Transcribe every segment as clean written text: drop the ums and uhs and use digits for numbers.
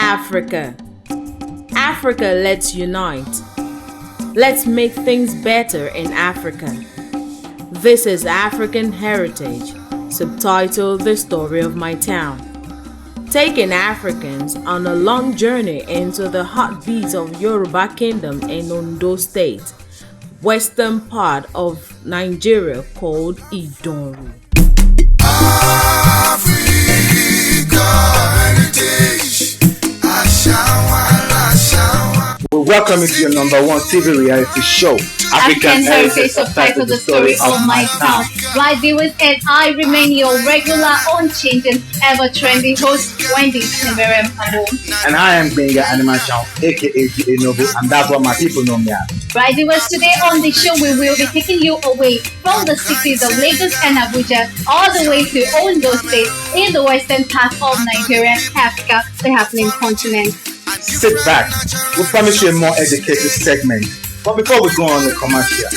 Africa. Africa, let's unite. Let's make things better in Africa. This is African Heritage, subtitled The Story of My Town. Taking Africans on a long journey into the heartbeat of Yoruba Kingdom in Ondo State, western part of Nigeria called Idonru. We welcome you to your number one TV reality show, African Heritage, subtitled The Story of My Town. Right, viewers, and I remain your regular, unchanging, ever-trending host, Wendy Timberem Abo. And I am Benga Animation, aka Nobu, and that's what my people know me as. Right, viewers, today on the show we will be taking you away from the cities of Lagos and Abuja all the way to Ondo State in the western part of Nigeria, Africa, the happening continent. Sit back, we promise you a more educated segment. But before we go on the commercial,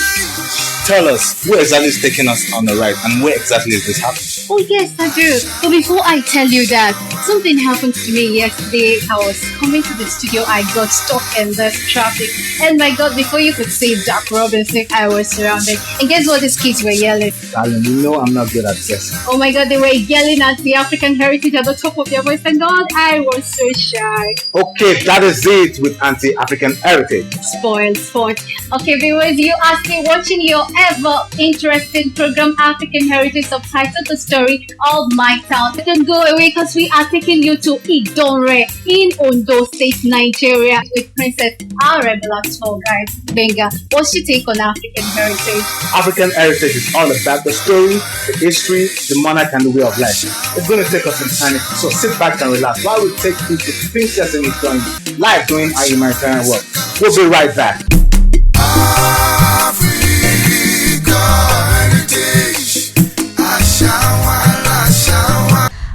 tell us who exactly is taking us on the ride and where exactly is this happening? Oh yes, I do. But before I tell you that, something happened to me yesterday. I was coming to the studio, I got stuck in this traffic. And my God, before you could see Jack Robinson, I was surrounded. And guess what these kids were yelling? Darling, you know I'm not good at guessing. Oh my God, they were yelling at the African Heritage at the top of their voice. And God, I was so shy. Okay, that is it with Anti-African Heritage. Spoiled sport. Okay, viewers, you are still watching your ever interesting program, African Heritage, subtitled The Story of My Town. Don't go away because we are taking you to Idonre in Ondo State, Nigeria with Princess Arabella Tour Guide. Benga, what's your take on African Heritage? African Heritage is all about the story, the history, the monarch, and the way of life. It's going to take us some time, so sit back and relax while we take you to Princess and Idonre, live doing our humanitarian work. We'll be right back.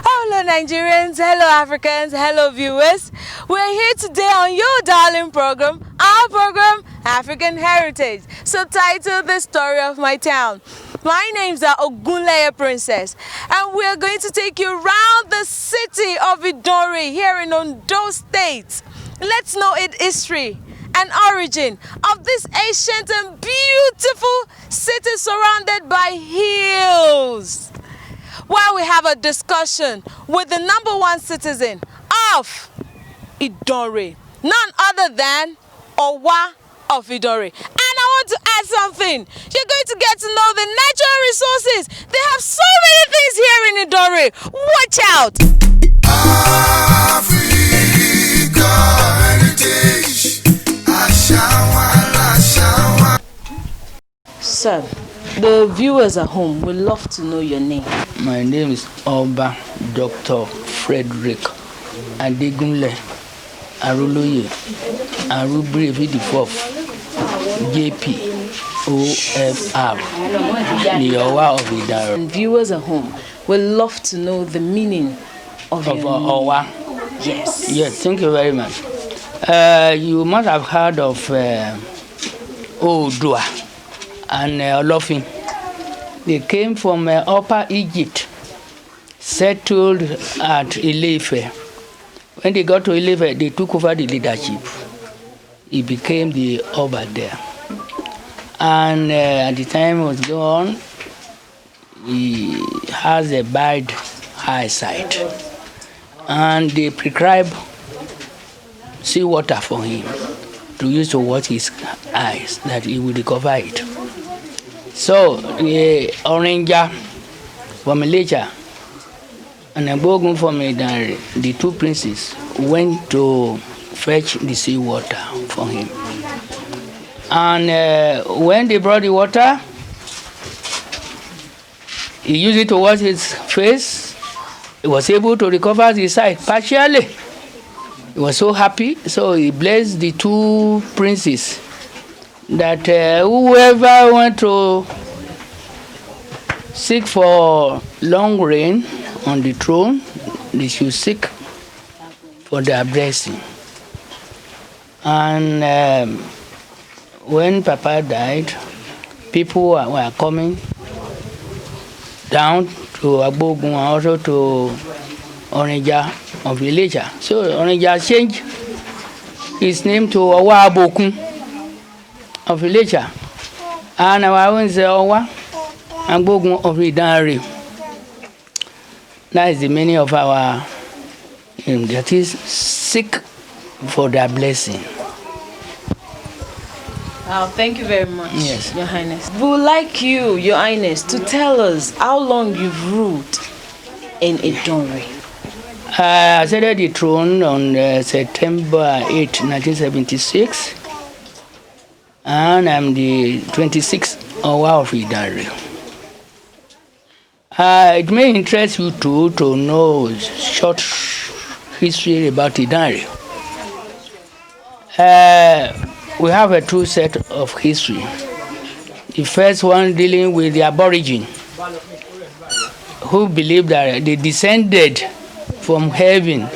Hello Nigerians, hello Africans, hello viewers. We're here today on your darling program, our program, African Heritage, subtitled The Story of My Town. My name's Ogunleye Princess, and we're going to take you around the city of Idonre here in Ondo State. Let's know its history and origin of this ancient and beautiful city surrounded by hills, while we have a discussion with the number one citizen of Idonre, none other than Owa of Idonre. And I want to add something. You're going to get to know the natural resources. They have so many things here in Idonre. Watch out! Sir, the viewers at home would love to know your name. My name is Oba Dr. Frederick Adegunle Aroloye Arubrevi the Fourth JP OFR the Owa of Idonre. And viewers at home would love to know the meaning of your name. Owa. Yes. Yes, thank you very much. You must have heard of Odua and Olofin. They came from Upper Egypt, settled at Ile-Ife. When they got to Ile-Ife, they took over the leadership. He became the Oba there. And at the time he was gone, he has a bad eyesight. And they prescribed seawater for him to use to wash his eyes, that he will recover it. So the Oranger from Malaysia and Abogun from Idonre, the two princes, went to fetch the seawater for him. And when they brought the water, he used it to wash his face. He was able to recover his sight partially. He was so happy, so he blessed the two princes that whoever went to seek for long reign on the throne, they should seek for their blessing. And when Papa died, people were coming down to Abogun and also to Onitsha of Ilesha. So Onitsha changed his name to Owa Abokun of Ilesha. And our own is Owa Agbogun of Idanre. That is the meaning of our hymn. That is, seek for their blessing. Wow, thank you very much, Yes. Your Highness. We would like you, Your Highness, to tell us how long you've ruled in Idonre. I ascended the throne on September 8, 1976, and I'm the 26th Owa of Idanre. It may interest you too to know short history about Idanre. We have a true set of history. The first one dealing with the Aborigine, who believe that they descended from heaven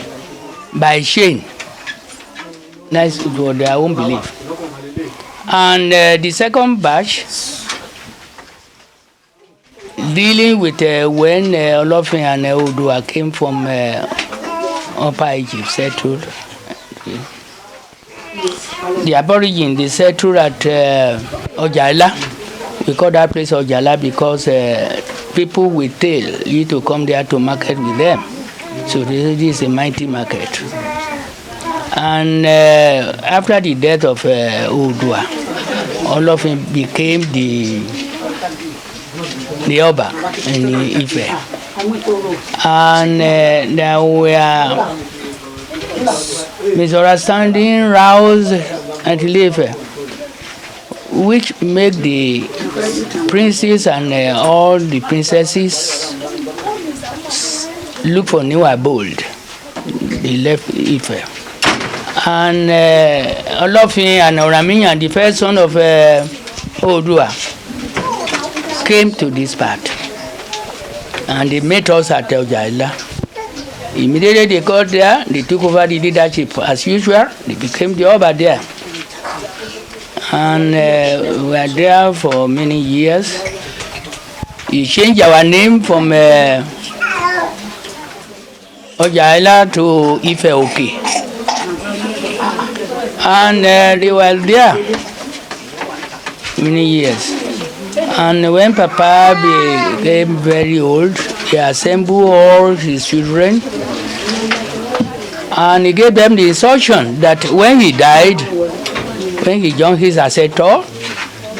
by chain. That's what their own belief. And the second batch dealing with when Olofin and Odua came from Upper Egypt, settled. The Aborigine, they settled at Ojala. We call that place Ojala because people with tail used to come there to market with them. So this is a mighty market. And after the death of Odua, Olofin became the Oba in Ife. And there were misunderstanding roused at Ife, which made the princes and all the princesses look for new abode. They left Ife. And Olofin and Oramiyan, the first son of Odua, came to this part. And they met us at Ojala. Immediately they got there, they took over the leadership as usual. They became the Oba there. And we were there for many years. We changed our name from Ojala to Ife Oke. And they were there many years. And when Papa became very old, he assembled all his children and he gave them the instruction that when he died, when he joined his ancestor,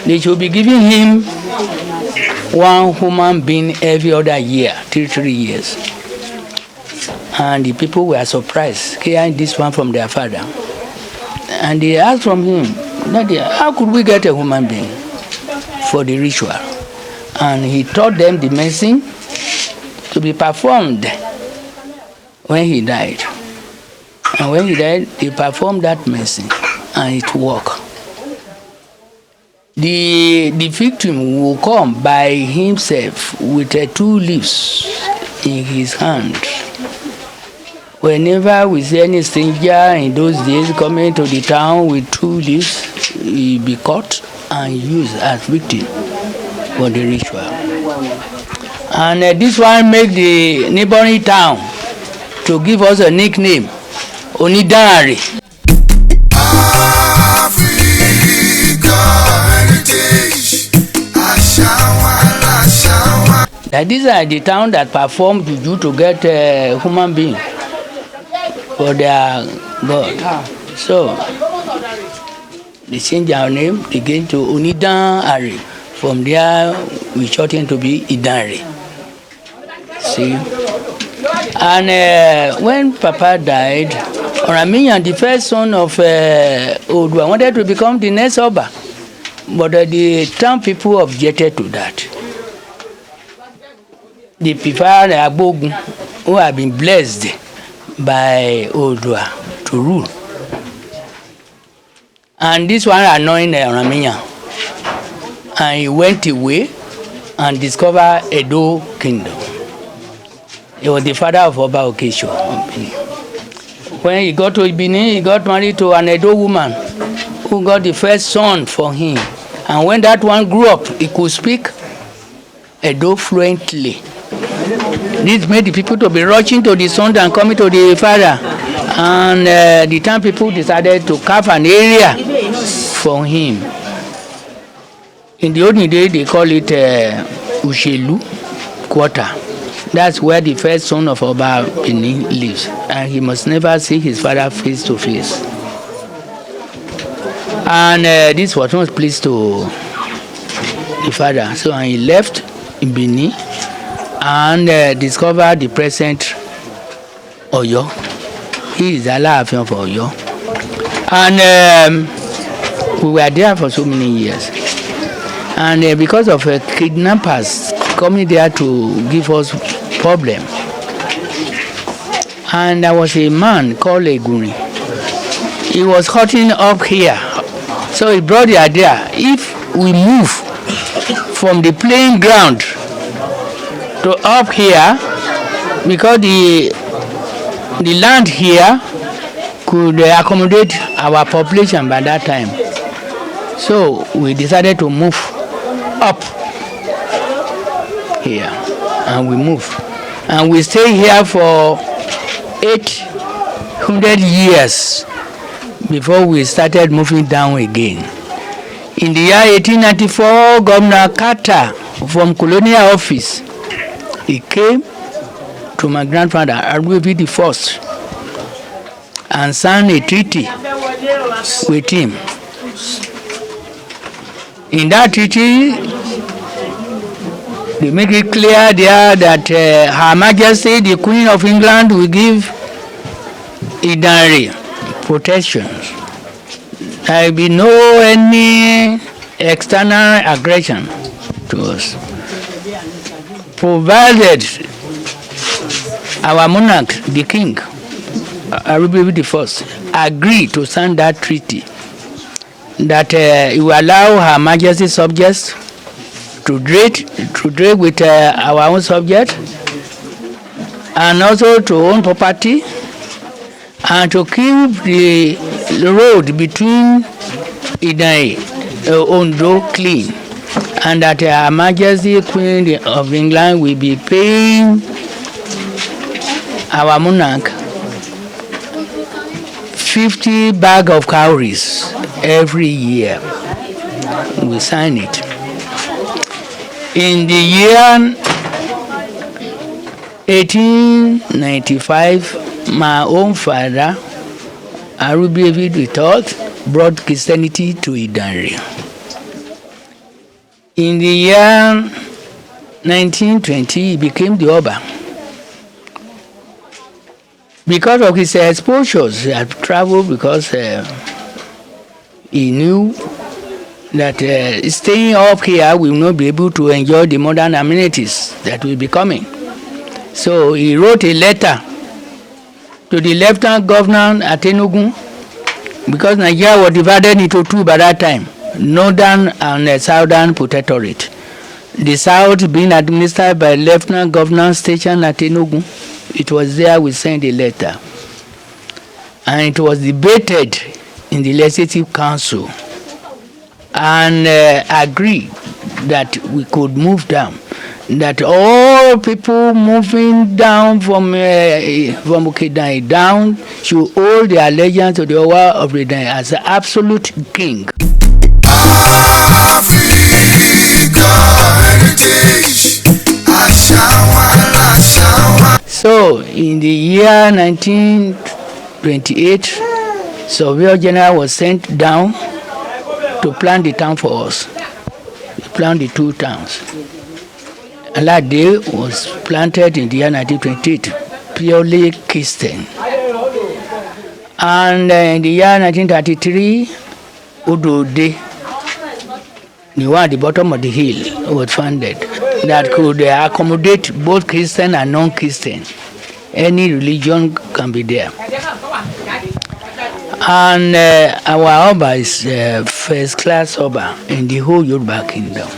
they should be giving him one human being every other year, 3 years. And the people were surprised, hearing this one from their father. And they asked from him, how could we get a human being for the ritual? And he taught them the medicine to be performed when he died. And when he died, they performed that medicine and it worked. The victim will come by himself with 2 leaves in his hand. Whenever we see any stranger in those days coming to the town with 2 leaves, he'll be caught and used as victim for the ritual. And this one made the neighboring town to give us a nickname, Onidanre. That these are the town that perform juju to get a human being for their God. So they changed our name again to Onidanre. From there, we shortened to be Idanre. See? And when Papa died, Oramiyan, the first son of Odua, wanted to become the next Oba. But the town people objected to that. They preferred Agbogun, who had been blessed by Odua, to rule. And this one annoyed Oramiyan. And he went away and discovered Edo Kingdom. He was the father of Oba Okesho. When he got to Benin, he got married to an Edo woman who got the first son for him. And when that one grew up, he could speak Edo fluently. This made the people to be rushing to the son and coming to the father. And the town people decided to carve an area for him. In the olden days, they call it Ushelu quarter. That's where the first son of Oba Benin lives. And he must never see his father face to face. And this was not pleased to the father. So he left in Benin and discovered the present Oyo. He is Alaafin of Oyo. And we were there for so many years. And because of kidnappers coming there to give us problem. And there was a man called Eguri. He was hunting up here. So he brought the idea, if we move from the playing ground to up here, because the land here could accommodate our population by that time. So we decided to move up here, and we move. And we stay here for 800 years before we started moving down again. In the year 1894, Governor Carter from Colonial Office, he came to my grandfather, Arugbebi the First, and signed a treaty with him. In that treaty, they make it clear there that Her Majesty, the Queen of England, will give Idanre protection. There will be no any external aggression to us, provided our monarch, the king, Arugbebi the First, agree to sign that treaty, that it will allow Her Majesty's subjects to trade with our own subjects, and also to own property, and to keep the road between Idanre and Ondo clean, and that Her Majesty Queen of England will be paying our monarch 50 bags of cowries every year. We sign it. In the year 1895, my own father, Arugbebi the Third, brought Christianity to Idanre. In the year 1920, he became the Oba. Because of his exposures, he had traveled because he knew that staying up here will not be able to enjoy the modern amenities that will be coming. So he wrote a letter to the Lieutenant Governor at Enugu, because Nigeria was divided into two by that time, Northern and Southern Protectorate. The South being administered by Lieutenant Governor station at Enugu. It was there we sent a letter. And it was debated in the Legislative Council and agreed that we could move down. That all people moving down from Idanre down should hold their allegiance to the Owa of Idanre as the absolute king. So in the year 1928, Surveyor General was sent down to plan the town for us. He planned the two towns. Alade was planted in the year 1928, purely Christian. And in the year 1933, Udode, the one at the bottom of the hill, was founded that could accommodate both Christian and non-Christian. Any religion can be there. And our Oba is first-class Oba in the whole Yoruba kingdom.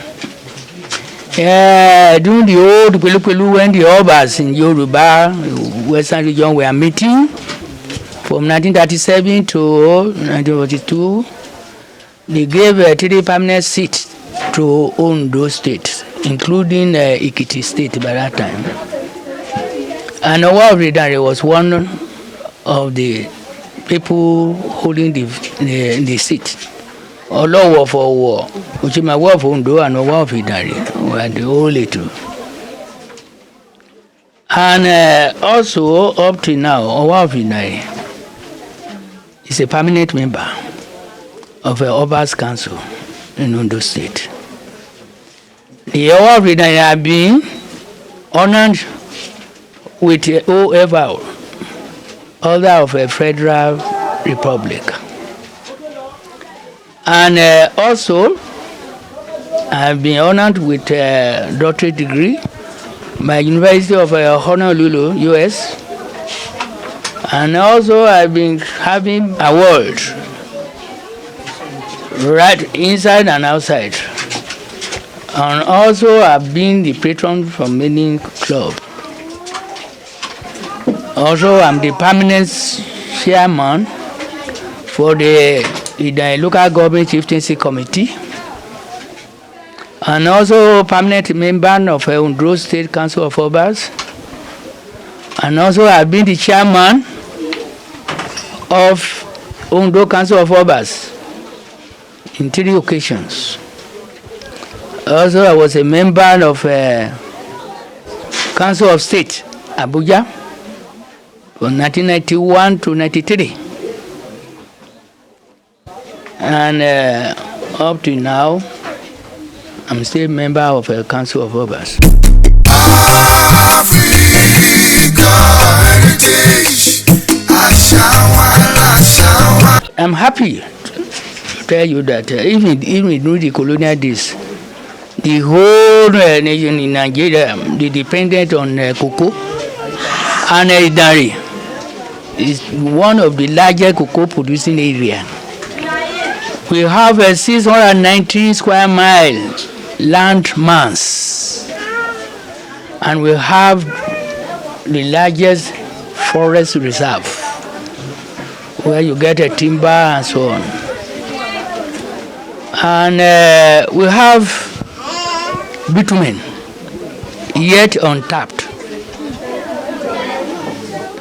During the old Pelu, when the Obas in Yoruba, Western region, were meeting from 1937 to 1942, they gave 3 permanent seats to Ondo State, including Ekiti State by that time. And Owa of Idare was one of the people holding the seat. Olowo for Owo, Uchimawa of Ondo and Owa of Idare were the only two. And also, up to now, Owa of Idare is a permanent member of the Oba's Council in Ondo State. The Owa of Idare have been honored with whoever order of a federal republic. And also, I have been honored with a doctorate degree by University of Honolulu, US. And also, I've been having awards right inside and outside. And also, I've been the patron for many clubs. Also, I'm the permanent chairman for the local government chieftaincy committee, and also permanent member of Ondo State Council of Obas, and also I've been the chairman of Ondo Council of Obas in 3 occasions. Also, I was a member of Council of State, Abuja, from 1991 to 93. And up to now, I'm still a member of a Council of Obas. I'm happy to tell you that even during the colonial days, the whole nation in Nigeria, they depended on cocoa, and Idare is one of the largest cocoa producing areas. We have a 619 square mile land mass, and we have the largest forest reserve where you get a timber and so on. And we have bitumen yet untapped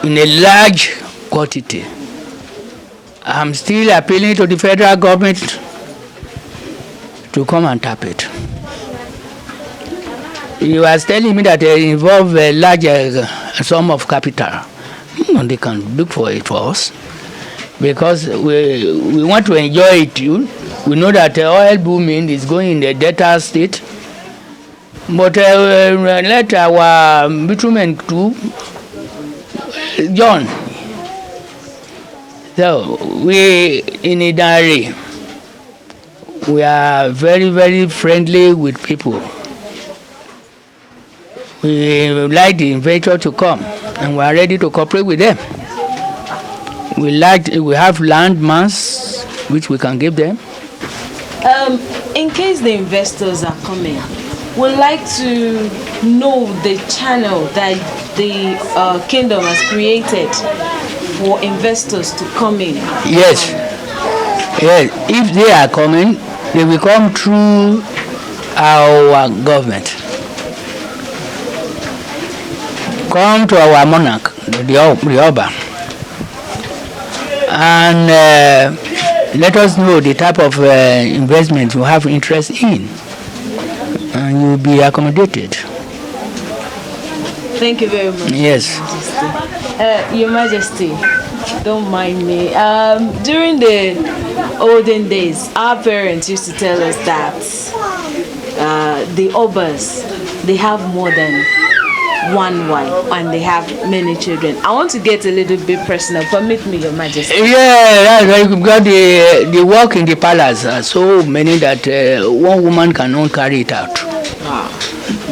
in a large quantity. I'm still appealing to the federal government to come and tap it. You are telling me that they involve a large sum of capital. They can look for it for us because we want to enjoy it too. We know that oil booming is going in the Delta State, but let our bitumen too, John. So we in Idare, we are very, very friendly with people. We like the investor to come, and we are ready to cooperate with them. We have land mass which we can give them. In case the investors are coming, we'd like to know the channel that the kingdom has created for investors to come in. Yes. Yes. If they are coming, they will come through our government. Come to our monarch, the Oba, and let us know the type of investment you have interest in, and you will be accommodated. Thank you very much. Yes. Your Majesty, don't mind me. During the olden days, our parents used to tell us that the Obas, they have more than one wife and they have many children. I want to get a little bit personal. Permit me, Your Majesty. Yeah, that's right. Because the work in the palace are so many that one woman cannot carry it out. Wow.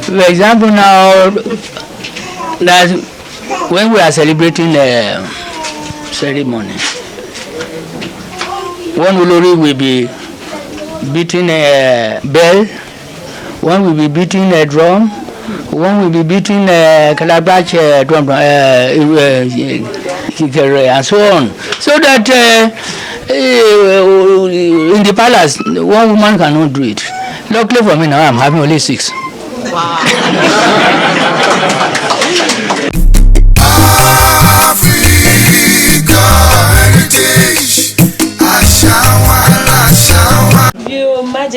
For example, now that when we are celebrating the ceremony, one Olori will be beating a bell, one will be beating a drum, one will be beating a calabash drum, and so on. So that in the palace, one woman cannot do it. Luckily for me now, I'm having only 6. Wow.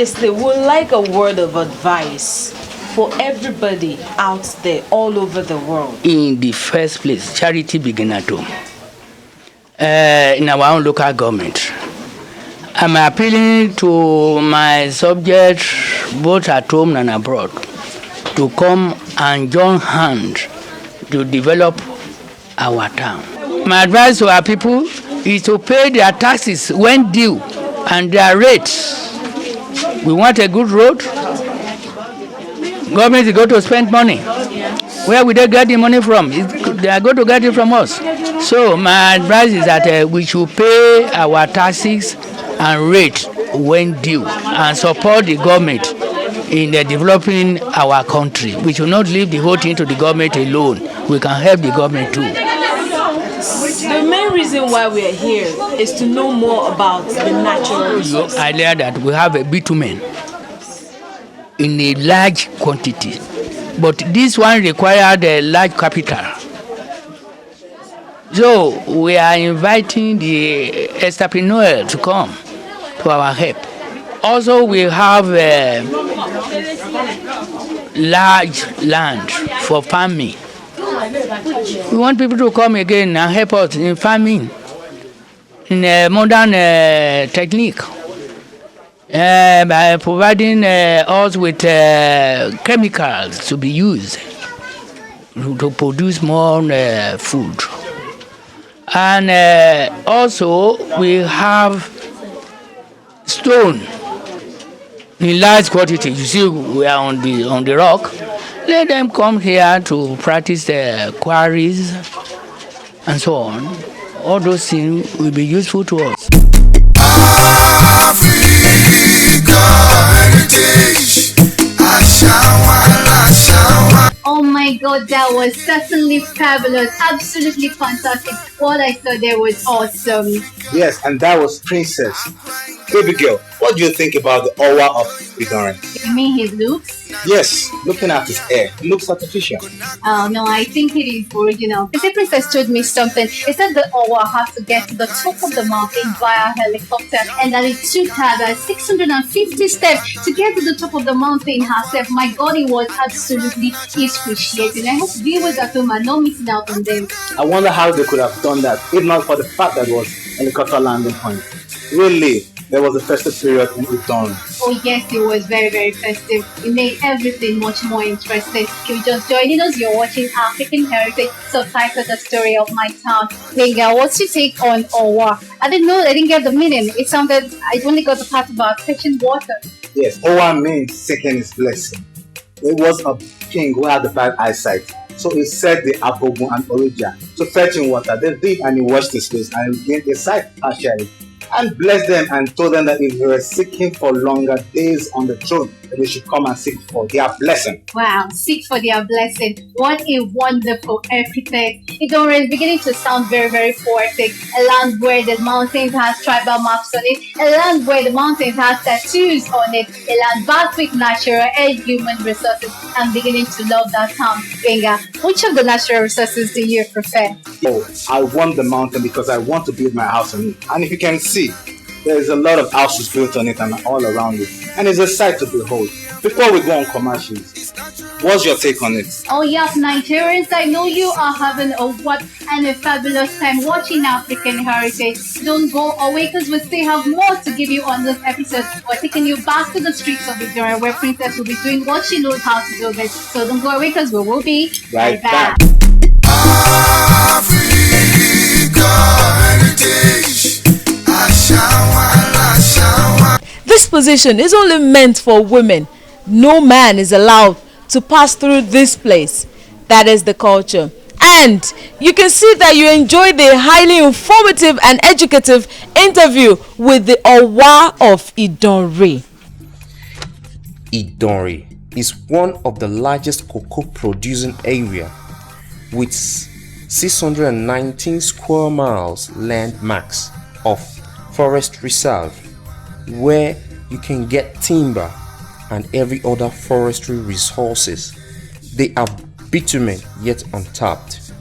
Majesty would like a word of advice for everybody out there all over the world. In the first place, charity begins at home. In our own local government. I'm appealing to my subjects, both at home and abroad, to come and join hands to develop our town. My advice to our people is to pay their taxes when due and their rates. We want a good road. Government is going to spend money. Where will they get the money from? They are going to get it from us. So my advice is that we should pay our taxes and rates when due and support the government in developing our country. We should not leave the whole thing to the government alone. We can help the government too. The main reason why we are here is to know more about the natural resources. I learned that we have a bitumen in a large quantity, but this one required a large capital. So we are inviting the entrepreneur to come to our help. Also, we have large land for farming. We want people to come again and help us in farming, in a modern technique, by providing us with chemicals to be used to produce more food. And also we have stone in large quantity. You see, we are on the rock. Let them come here to practice the quarries and so on. All those things will be useful to us. Oh my God, that was certainly fabulous. Absolutely fantastic. What I saw there was awesome. Yes, and that was Princess. Baby girl, what do you think about the aura of Idorin? You mean his looks? Yes, looking at his hair, it looks artificial. Oh no, I think it is original. The princess told me something. It said the Owa has to get to the top of the mountain via helicopter, and that it took her like 650 steps to get to the top of the mountain herself. My God, it was absolutely excruciating. I hope viewers at home are not missing out on them. I wonder how they could have done that, if not for the fact that it was helicopter landing point. Really, there was a festive period in Idorin. Oh yes, it was very, very festive. It made everything much more interesting. If you're just joining us, you're watching African Heritage, subtitled The Story of My Town. Venga, what's your take on Owa? I didn't get the meaning. It sounded, I only got the part about fetching water. Yes, Owa means seeking his blessing. It was a king who had a bad eyesight. So he said the Abogun and Orija to fetch him water. They did, and he washed his face and he gained his sight partially, and blessed them and told them that if they were seeking for longer days on the throne, that they should come and seek for their blessing. Wow, seek for their blessing. What a wonderful epithet. Idorin is beginning to sound very, very poetic. A land where the mountains has tribal maps on it. A land where the mountains has tattoos on it. A land vast with natural and human resources. I'm beginning to love that town. Venga, which of the natural resources do you prefer? Oh, I want the mountain because I want to build my house on it. And if you can see, there is a lot of houses built on it and all around it. And it's a sight to behold. Before we go on commercials, what's your take on it? Oh yes, Nigerians, I know you are having a fabulous time watching African Heritage. Don't go away because we still have more to give you on this episode. We're taking you back to the streets of Idorin where Princess will be doing what she knows how to do best. So don't go away because we will be right back. This position is only meant for women. No man is allowed to pass through this place. That is the culture. And you can see that you enjoyed the highly informative and educative interview with the Owa of Idorin. Idorin is one of the largest cocoa producing area with 619 square miles land mass of forest reserve, where you can get timber and every other forestry resources. They have bitumen yet untapped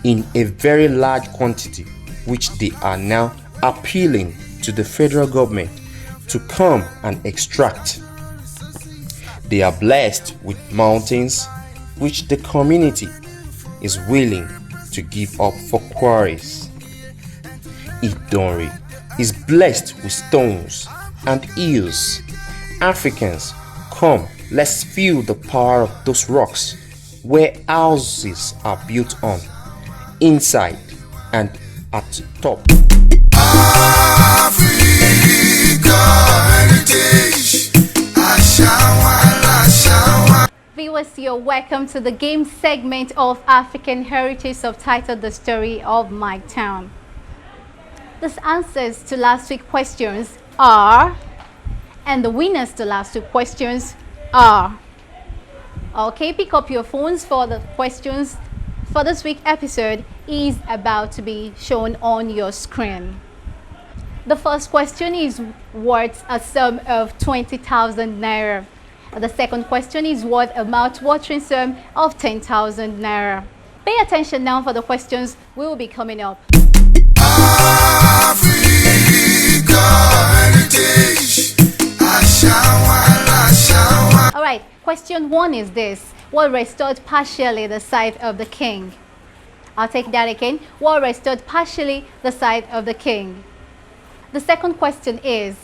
in a very large quantity, which they are now appealing to the federal government to come and extract. They are blessed with mountains which the community is willing to give up for quarries. Idonre is blessed with stones and hills. Africans, come, let's feel the power of those rocks where houses are built on, inside and at the top. Africa heritage. Viewers, you're welcome to the game segment of African Heritage, subtitled The Story of My Town. The answers to last week's questions are, and the winners to last two questions are. Okay, pick up your phones for the questions for this week's episode is about to be shown on your screen. The first question is worth a sum of 20,000 naira. The second question is worth a mouth-watering sum of 10,000 naira. Pay attention now for the questions we will be coming up. Africa heritage. Alright, question 1 is this. What restored partially the sight of the king? I'll take that again. What restored partially the sight of the king? The second question is,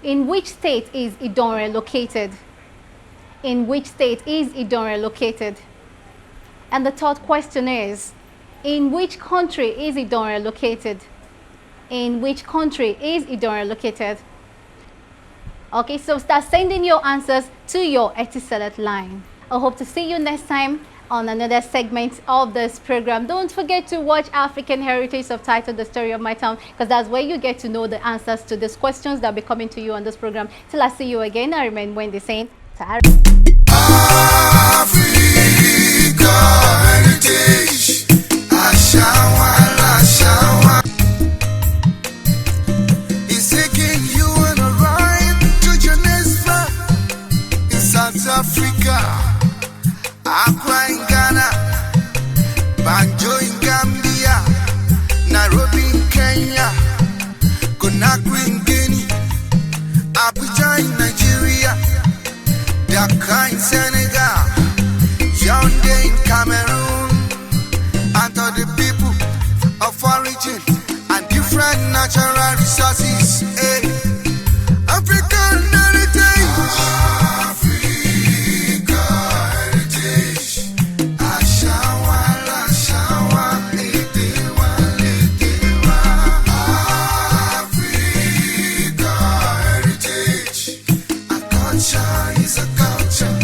in which state is Idonre located? In which state is Idonre located? And the third question is, in which country is Idonre located? In which country is Idonre located? Okay, so start sending your answers to your Etisalat line. I hope to see you next time on another segment of this program. Don't forget to watch African Heritage, subtitled The Story of My Town, because that's where you get to know the answers to these questions that will be coming to you on this program. Till I see you again, I remain Wendy saying, Africa heritage. It's taking you on a ride to Johannesburg in South Africa, Accra in Ghana, Banjo in Gambia, Nairobi in Kenya, Conakry in Guinea, Abuja in Nigeria, Dakar in Senegal, Yaoundé in Cameroon, and to the people of origin and different natural resources. African heritage. Africa heritage. Africa heritage. A culture is a culture.